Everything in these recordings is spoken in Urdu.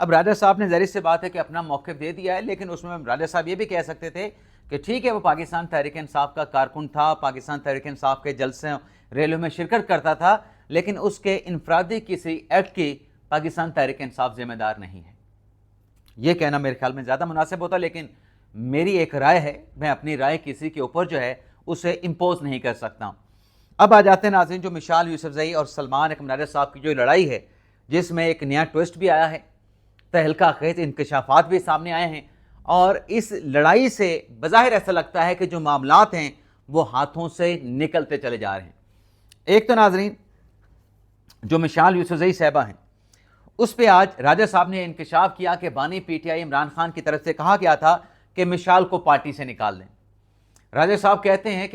اب راجہ صاحب نے ظاہر سی بات ہے کہ اپنا موقف دے دیا ہے، لیکن اس میں راجہ صاحب یہ بھی کہہ سکتے تھے کہ ٹھیک ہے وہ پاکستان تحریک انصاف کا کارکن تھا، پاکستان تحریک انصاف کے جلسے ریلیوں میں شرکت کرتا تھا، لیکن اس کے انفرادی کسی ایکٹ کی پاکستان تحریک انصاف ذمہ دار نہیں ہے۔ یہ کہنا میرے خیال میں زیادہ مناسب ہوتا، لیکن میری ایک رائے ہے، میں اپنی رائے کسی کے اوپر جو ہے اسے امپوز نہیں کر سکتا۔ اب آ جاتے ہیں ناظرین جو مشال یوسفزئی اور سلمان اکمل راجہ صاحب کی جو لڑائی ہے، جس میں ایک نیا ٹوسٹ بھی آیا ہے، تہلکہ خیز انکشافات بھی سامنے آئے ہیں، اور اس لڑائی سے بظاہر ایسا لگتا ہے کہ جو معاملات ہیں وہ ہاتھوں سے نکلتے چلے جا رہے ہیں۔ ایک تو ناظرین جو مشال یوسفزئی صاحبہ ہیں، اس پہ آج راجہ صاحب نے انکشاف کیا کہ بانی P T I Imran Khan کی طرف سے کہا گیا تھا کہ مشال کو پارٹی سے نکال دیں۔ راجہ صاحب کہتے ہیں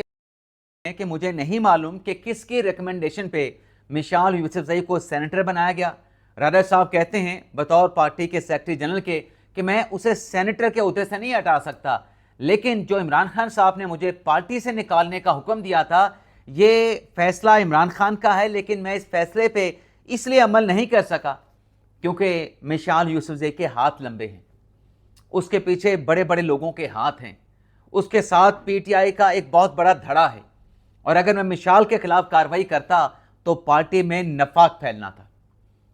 کہ مجھے نہیں معلوم کہ کس کی ریکمنڈیشن پہ مشال یوسفزئی کو سینیٹر بنایا گیا۔ راجہ صاحب کہتے ہیں بطور پارٹی کے سیکرٹری جنرل کے کہ میں اسے سینیٹر کے عہدے سے نہیں ہٹا سکتا، لیکن جو عمران خان صاحب نے مجھے پارٹی سے نکالنے کا حکم دیا تھا یہ فیصلہ عمران خان کا ہے، لیکن میں اس فیصلے پہ اس لیے عمل نہیں کر سکا کیونکہ مشال یوسفزئی کے ہاتھ لمبے ہیں، اس کے پیچھے بڑے بڑے لوگوں کے ہاتھ ہیں، اس کے ساتھ پی ٹی آئی کا ایک بہت بڑا دھڑا ہے، اور اگر میں مشال کے خلاف کارروائی کرتا تو پارٹی میں نفاق پھیلنا تھا۔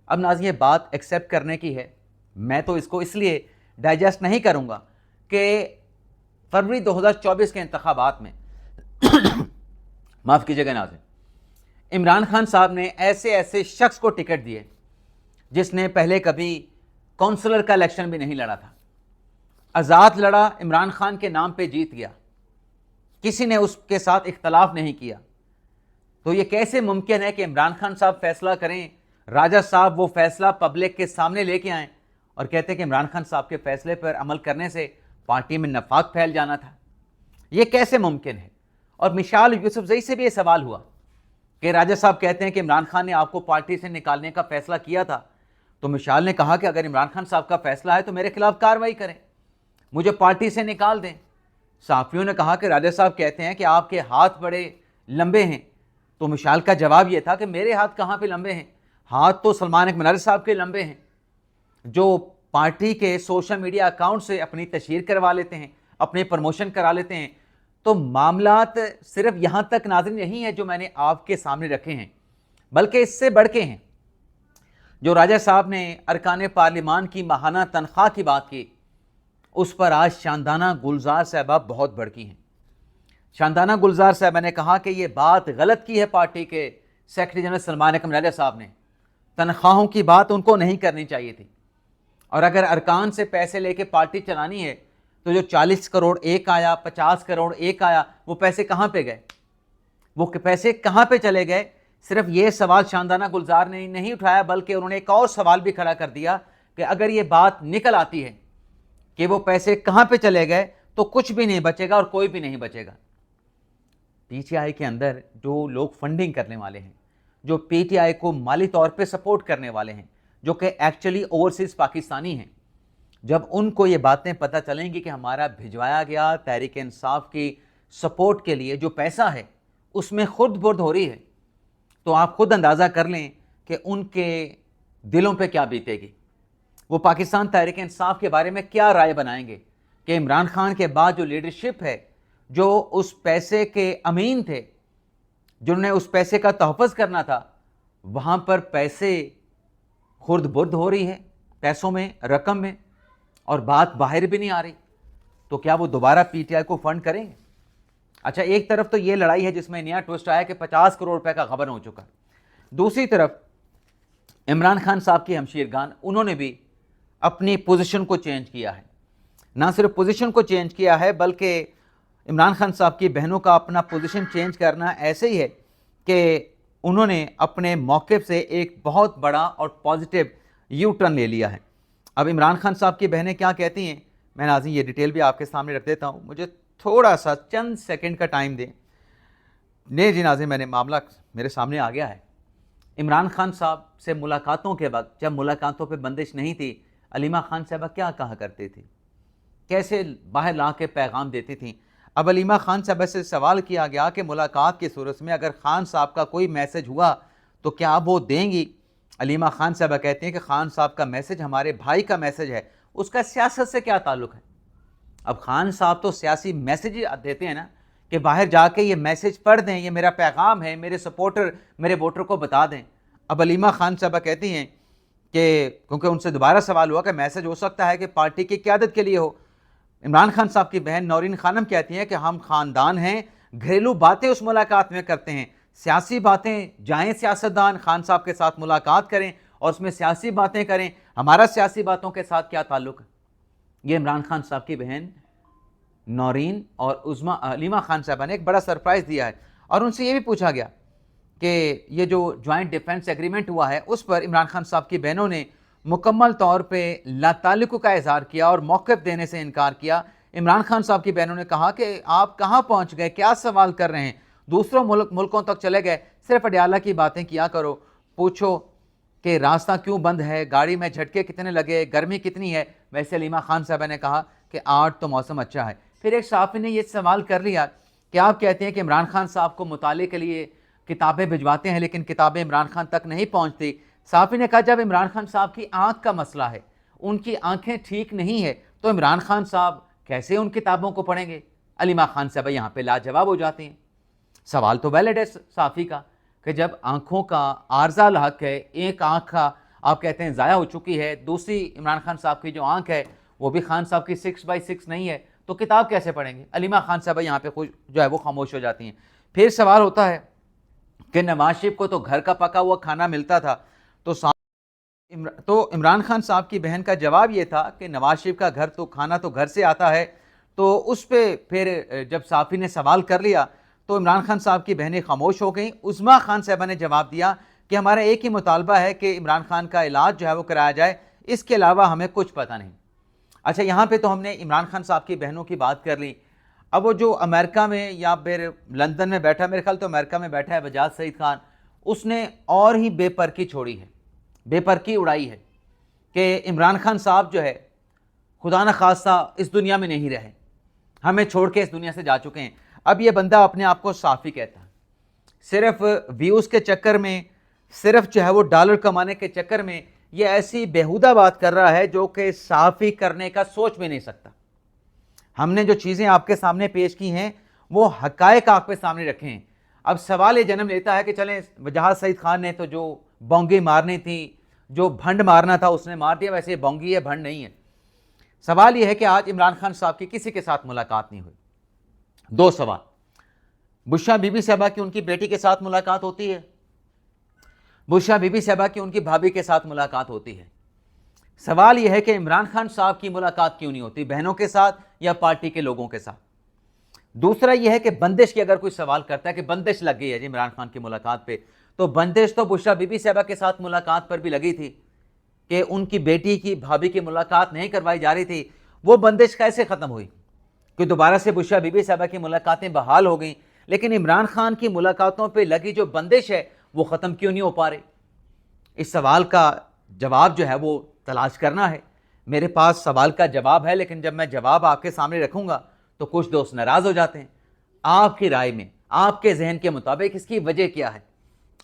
اب ناظرین یہ بات ایکسیپٹ کرنے کی ہے، میں تو اس کو اس لیے ڈائجسٹ نہیں کروں گا کہ فروری 2024 کے انتخابات میں معاف کیجیے گا ناظرین، عمران خان صاحب نے ایسے شخص کو ٹکٹ دیے جس نے پہلے کبھی کونسلر کا الیکشن بھی نہیں لڑا تھا، آزاد لڑا، عمران خان کے نام پہ جیت گیا، کسی نے اس کے ساتھ اختلاف نہیں کیا۔ تو یہ کیسے ممکن ہے کہ عمران خان صاحب فیصلہ کریں، راجہ صاحب وہ فیصلہ پبلک کے سامنے لے کے آئیں اور کہتے ہیں کہ عمران خان صاحب کے فیصلے پر عمل کرنے سے پارٹی میں نفاق پھیل جانا تھا؟ یہ کیسے ممکن ہے؟ اور مشال یوسفزئی سے بھی یہ سوال ہوا کہ راجہ صاحب کہتے ہیں کہ عمران خان نے آپ کو پارٹی سے نکالنے کا فیصلہ کیا تھا، تو مشال نے کہا کہ اگر عمران خان صاحب کا فیصلہ ہے تو میرے خلاف کارروائی کریں، مجھے پارٹی سے نکال دیں۔ صحافیوں نے کہا کہ راجہ صاحب کہتے ہیں کہ آپ کے ہاتھ بڑے لمبے ہیں، تو مشال کا جواب یہ تھا کہ میرے ہاتھ کہاں پہ لمبے ہیں، ہاتھ تو سلمان اکمل راجہ صاحب کے لمبے ہیں، جو پارٹی کے سوشل میڈیا اکاؤنٹ سے اپنی تشہیر کروا لیتے ہیں، اپنی پروموشن کرا لیتے ہیں۔ تو معاملات صرف یہاں تک ناظرین نہیں ہے جو میں نے آپ کے سامنے رکھے ہیں، بلکہ اس سے بڑھ کے ہیں۔ جو راجہ صاحب نے ارکان پارلیمان کی ماہانہ تنخواہ کی بات کی، اس پر آج شاندانہ گلزار صاحبہ بہت بھڑکی ہیں۔ شاندانہ گلزار صاحبہ نے کہا کہ یہ بات غلط کی ہے پارٹی کے سیکرٹری جنرل سلمان اکمل راجہ صاحب نے، تنخواہوں کی بات ان کو نہیں کرنی چاہیے تھی، اور اگر ارکان سے پیسے لے کے پارٹی چلانی ہے تو جو 40 کروڑ ایک آیا، 50 کروڑ ایک آیا، وہ پیسے کہاں پہ گئے، وہ پیسے کہاں پہ چلے گئے؟ صرف یہ سوال شاندانہ گلزار نے نہیں اٹھایا، بلکہ انہوں نے ایک اور سوال بھی کھڑا کر دیا کہ اگر یہ بات نکل آتی ہے کہ وہ پیسے کہاں پہ چلے گئے تو کچھ بھی نہیں بچے گا اور کوئی بھی نہیں بچے گا۔ پی ٹی آئی کے اندر جو لوگ فنڈنگ کرنے والے ہیں، جو پی ٹی آئی کو مالی طور پہ سپورٹ کرنے والے ہیں، جو کہ ایکچولی اوورسیز پاکستانی ہیں، جب ان کو یہ باتیں پتہ چلیں گی کہ ہمارا بھجوایا گیا تحریک انصاف کی سپورٹ کے لیے جو پیسہ ہے اس میں خرد برد ہو رہی ہے، تو آپ خود اندازہ کر لیں کہ ان کے دلوں پہ کیا بیتے گی، وہ پاکستان تحریک انصاف کے بارے میں کیا رائے بنائیں گے کہ عمران خان کے بعد جو لیڈرشپ ہے، جو اس پیسے کے امین تھے، جنہوں نے اس پیسے کا تحفظ کرنا تھا، وہاں پر پیسے خرد برد ہو رہی ہے، پیسوں میں، رقم میں، اور بات باہر بھی نہیں آ رہی، تو کیا وہ دوبارہ پی ٹی آئی کو فنڈ کریں گے؟ اچھا، ایک طرف تو یہ لڑائی ہے جس میں نیا ٹوسٹ آیا کہ 50 کروڑ روپے کا خبر ہو چکا، دوسری طرف عمران خان صاحب کی ہمشیرگان، انہوں نے بھی اپنی پوزیشن کو چینج کیا ہے، نہ صرف پوزیشن کو چینج کیا ہے بلکہ عمران خان صاحب کی بہنوں کا اپنا پوزیشن چینج کرنا ایسے ہی ہے کہ انہوں نے اپنے موقف سے ایک بہت بڑا اور پازیٹیو یو ٹرن لے لیا ہے۔ اب عمران خان صاحب کی بہنیں کیا کہتی ہیں، میں ناظرین یہ ڈیٹیل بھی آپ کے سامنے رکھ دیتا ہوں، مجھے تھوڑا سا چند سیکنڈ کا ٹائم دیں۔ نہیں جی ناظرین، میں نے معاملہ میرے سامنے آ گیا ہے۔ عمران خان صاحب سے ملاقاتوں کے وقت، جب ملاقاتوں پہ بندش نہیں تھی، علیمہ خان صاحبہ کیا کہا کرتی تھی، کیسے باہر لا کے پیغام دیتی تھیں۔ اب علیمہ خان صاحبہ سے سوال کیا گیا کہ ملاقات کی صورت میں اگر خان صاحب کا کوئی میسج ہوا تو کیا وہ دیں گی؟ علیمہ خان صاحبہ کہتی ہیں کہ خان صاحب کا میسج ہمارے بھائی کا میسج ہے، اس کا سیاست سے کیا تعلق ہے؟ اب خان صاحب تو سیاسی میسج دیتے ہیں نا کہ باہر جا کے یہ میسج پڑھ دیں، یہ میرا پیغام ہے، میرے سپورٹر میرے ووٹر کو بتا دیں۔ اب علیمہ خان صاحبہ کہتی ہیں کہ کیونکہ ان سے دوبارہ سوال ہوا کہ میسج ہو سکتا ہے کہ پارٹی کی قیادت کے لیے ہو۔ عمران خان صاحب کی بہن نورین خانم کہتی ہیں کہ ہم خاندان ہیں، گھریلو باتیں اس ملاقات میں کرتے ہیں، سیاسی باتیں جائیں سیاستدان خان صاحب کے ساتھ ملاقات کریں اور اس میں سیاسی باتیں کریں، ہمارا سیاسی باتوں کے ساتھ کیا تعلق ہے؟ یہ عمران خان صاحب کی بہن نورین اور علیمہ خان صاحبہ نے ایک بڑا سرپرائز دیا ہے، اور ان سے یہ بھی پوچھا گیا کہ یہ جو جوائنٹ ڈیفنس ایگریمنٹ ہوا ہے اس پر عمران خان صاحب کی بہنوں نے مکمل طور پہ لا تعلق کا اظہار کیا اور موقف دینے سے انکار کیا۔ عمران خان صاحب کی بہنوں نے کہا کہ آپ کہاں پہنچ گئے، کیا سوال کر رہے ہیں، دوسروں ملکوں تک چلے گئے، صرف اڈیالہ کی باتیں کیا کرو، پوچھو کہ راستہ کیوں بند ہے، گاڑی میں جھٹکے کتنے لگے، گرمی کتنی ہے۔ ویسے علیمہ خان صاحبہ نے کہا کہ آج تو موسم اچھا ہے۔ پھر ایک صحافی نے یہ سوال کر لیا کہ آپ کہتے ہیں کہ عمران خان صاحب کو مطالعے کے لیے کتابیں بھجواتے ہیں لیکن کتابیں عمران خان تک نہیں پہنچتی۔ صحافی نے کہا جب عمران خان صاحب کی آنکھ کا مسئلہ ہے، ان کی آنکھیں ٹھیک نہیں ہے، تو عمران خان صاحب کیسے ان کتابوں کو پڑھیں گے؟ علیمہ خان صاحبہ یہاں پہ لاجواب ہو جاتے ہیں۔ سوال تو ویلڈ ہے صحافی کا کہ جب آنکھوں کا عارضہ لاحق ہے، ایک آنکھ کا آپ کہتے ہیں ضائع ہو چکی ہے، دوسری عمران خان صاحب کی جو آنکھ ہے وہ بھی خان صاحب کی 6/6 نہیں ہے، تو کتاب کیسے پڑھیں گے؟ علیمہ خان صاحبہ یہاں پہ جو ہے وہ خاموش ہو جاتی ہیں۔ پھر سوال ہوتا ہے کہ نواز شریف کو تو گھر کا پکا ہوا کھانا ملتا تھا، تو عمران خان صاحب کی بہن کا جواب یہ تھا کہ نواز شریف کا کھانا تو گھر سے آتا ہے۔ تو اس پہ پھر جب صحافی نے سوال کر لیا تو عمران خان صاحب کی بہنیں خاموش ہو گئیں۔ عظمیٰ خان صاحبہ نے جواب دیا کہ ہمارا ایک ہی مطالبہ ہے کہ عمران خان کا علاج جو ہے وہ کرایا جائے، اس کے علاوہ ہمیں کچھ پتہ نہیں۔ اچھا، یہاں پہ تو ہم نے عمران خان صاحب کی بہنوں کی بات کر لی۔ اب وہ جو امریکہ میں یا پھر لندن میں بیٹھا، میرے خیال تو امریکہ میں بیٹھا ہے بجاج سعید خان، اس نے اور ہی بے پرکی چھوڑی ہے، بے پرکی اڑائی ہے کہ عمران خان صاحب جو ہے خدا نخواستہ اس دنیا میں نہیں رہے، ہمیں چھوڑ کے اس دنیا سے جا چکے ہیں۔ اب یہ بندہ اپنے آپ کو صحافی کہتا ہے، صرف ویوز کے چکر میں، صرف جو ہے وہ ڈالر کمانے کے چکر میں یہ ایسی بیہودہ بات کر رہا ہے جو کہ صحافی کرنے کا سوچ بھی نہیں سکتا۔ ہم نے جو چیزیں آپ کے سامنے پیش کی ہیں وہ حقائق آپ کے سامنے رکھے ہیں۔ اب سوال یہ جنم لیتا ہے کہ چلیں بجاج سعید خان نے تو جو بونگی مارنی تھی، جو بھنڈ مارنا تھا اس نے مار دیا، ویسے یہ بونگی ہے، بھنڈ نہیں ہے۔ سوال یہ ہے کہ آج عمران خان صاحب کی کسی کے ساتھ ملاقات نہیں ہوئی۔ دو سوال، بشرا بی بی صاحبہ کی ان کی بیٹی کے ساتھ ملاقات ہوتی ہے، بشرا بی بی صاحبہ کی ان کی بھابھی کے ساتھ ملاقات ہوتی ہے۔ سوال یہ ہے کہ عمران خان صاحب کی ملاقات کیوں نہیں ہوتی، بہنوں کے ساتھ یا پارٹی کے لوگوں کے ساتھ؟ دوسرا یہ ہے کہ بندش کی اگر کوئی سوال کرتا ہے کہ بندش لگ گئی ہے جی عمران خان کی ملاقات پہ، تو بندش تو بشرا بی بی صاحبہ کے ساتھ ملاقات پر بھی لگی تھی کہ ان کی بیٹی کی بھابھی کی ملاقات نہیں کروائی جا رہی تھی۔ وہ بندش کیسے ختم ہوئی کہ دوبارہ سے بشرا بی بی صاحبہ کی ملاقاتیں بحال ہو گئیں، لیکن عمران خان کی ملاقاتوں پہ لگی جو بندش ہے وہ ختم کیوں نہیں ہو پا رہی؟ اس سوال کا جواب جو ہے وہ تلاش کرنا ہے۔ میرے پاس سوال کا جواب ہے، لیکن جب میں جواب آپ کے سامنے رکھوں گا تو کچھ دوست ناراض ہو جاتے ہیں۔ آپ کی رائے میں، آپ کے ذہن کے مطابق اس کی وجہ کیا ہے؟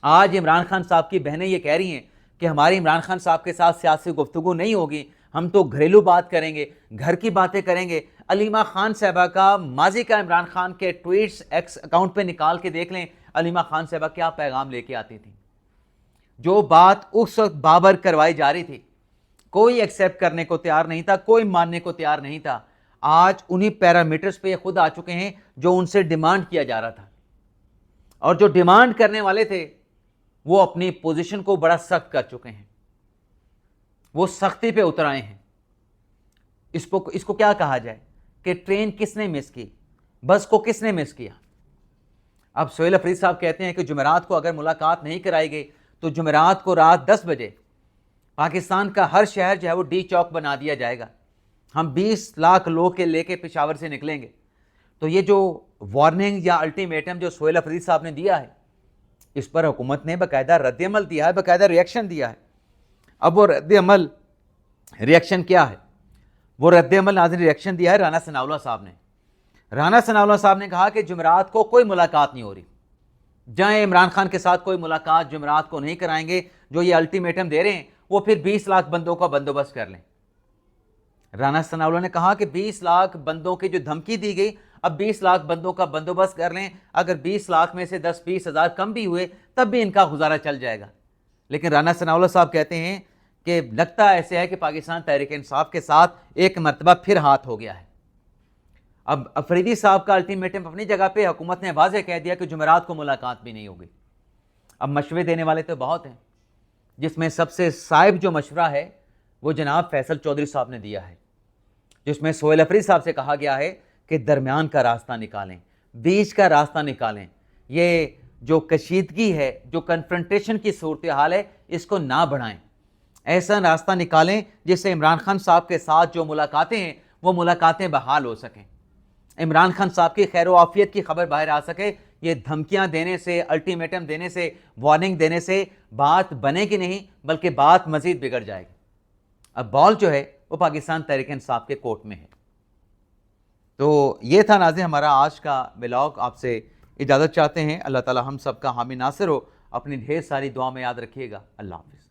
آج عمران خان صاحب کی بہنیں یہ کہہ رہی ہیں کہ ہماری عمران خان صاحب کے ساتھ سیاسی گفتگو نہیں ہوگی، ہم تو گھریلو بات کریں گے، گھر کی باتیں کریں گے۔ علیمہ خان صاحبہ کا ماضی کا عمران خان کے ٹویٹس ایکس اکاؤنٹ پہ نکال کے دیکھ لیں، علیمہ خان صاحبہ کیا پیغام لے کے آتی تھیں۔ جو بات اس وقت بابر کروائی جا رہی تھی، کوئی ایکسیپٹ کرنے کو تیار نہیں تھا، کوئی ماننے کو تیار نہیں تھا۔ آج انہی پیرامیٹرز پہ خود آ چکے ہیں جو ان سے ڈیمانڈ کیا جا رہا تھا، اور جو ڈیمانڈ کرنے والے تھے وہ اپنی پوزیشن کو بڑا سخت کر چکے ہیں، وہ سختی پہ اتر آئے ہیں۔ اس کو کیا کہا جائے کہ ٹرین کس نے مس کی، بس کو کس نے مس کیا؟ اب سہیل افریدی صاحب کہتے ہیں کہ جمعرات کو اگر ملاقات نہیں کرائی گئی تو جمعرات کو رات 10 بجے پاکستان کا ہر شہر جو ہے وہ ڈی چوک بنا دیا جائے گا، ہم 20 لاکھ لوگ کے لے کے پشاور سے نکلیں گے۔ تو یہ جو وارننگ یا الٹیمیٹم جو سہیل افریدی صاحب نے دیا ہے، اس پر حکومت نے باقاعدہ رد عمل دیا ہے، باقاعدہ ریئیکشن دیا ہے۔ اب وہ رد عمل ریئیکشن کیا ہے؟ وہ رد عمل ناظرین ریئیکشن دیا ہے رانا ثناء اللہ صاحب نے۔ رانا ثناء اللہ صاحب نے کہا کہ جمعرات کو کوئی ملاقات نہیں ہو رہی، جائیں عمران خان کے ساتھ کوئی ملاقات جمعرات کو نہیں کرائیں گے، جو یہ الٹیمیٹم دے رہے ہیں وہ پھر 20 لاکھ بندوں کا بندوبست کر لیں۔ رانا ثناء اللہ نے کہا کہ 20 لاکھ بندوں کی جو دھمکی دی گئی، اب 20 لاکھ بندوں کا بندوبست کر لیں، اگر 20 لاکھ میں سے 10-20 ہزار کم بھی ہوئے تب بھی ان کا گزارا چل جائے گا۔ لیکن رانا ثناء اللہ صاحب کہتے ہیں کہ لگتا ایسے ہے کہ پاکستان تحریک انصاف کے ساتھ ایک مرتبہ پھر ہاتھ ہو گیا ہے۔ اب افریدی صاحب کا الٹیمیٹم اپنی جگہ پہ، حکومت نے واضح کہہ دیا کہ جمعرات کو ملاقات بھی نہیں ہوگی۔ اب مشورے دینے والے تو بہت ہیں، جس میں سب سے صائب جو مشورہ ہے وہ جناب فیصل چودھری صاحب نے دیا ہے، جس میں سہیل افریدی صاحب سے کہا گیا ہے کہ درمیان کا راستہ نکالیں، بیچ کا راستہ نکالیں، یہ جو کشیدگی ہے، جو کنفرنٹیشن کی صورتحال ہے، اس کو نہ بڑھائیں، ایسا راستہ نکالیں جس سے عمران خان صاحب کے ساتھ جو ملاقاتیں ہیں وہ ملاقاتیں بحال ہو سکیں، عمران خان صاحب کی خیر و عافیت کی خبر باہر آ سکے۔ یہ دھمکیاں دینے سے، الٹیمیٹم دینے سے، وارننگ دینے سے بات بنے گی نہیں، بلکہ بات مزید بگڑ جائے گی۔ اب بال جو ہے وہ پاکستان تحریک انصاف کے کورٹ میں ہے۔ تو یہ تھا ناظرین ہمارا آج کا ولاگ، آپ سے اجازت چاہتے ہیں۔ اللہ تعالی ہم سب کا حامی ناصر ہو، اپنی ڈھیر ساری دعا میں یاد رکھیے گا۔ اللہ حافظ۔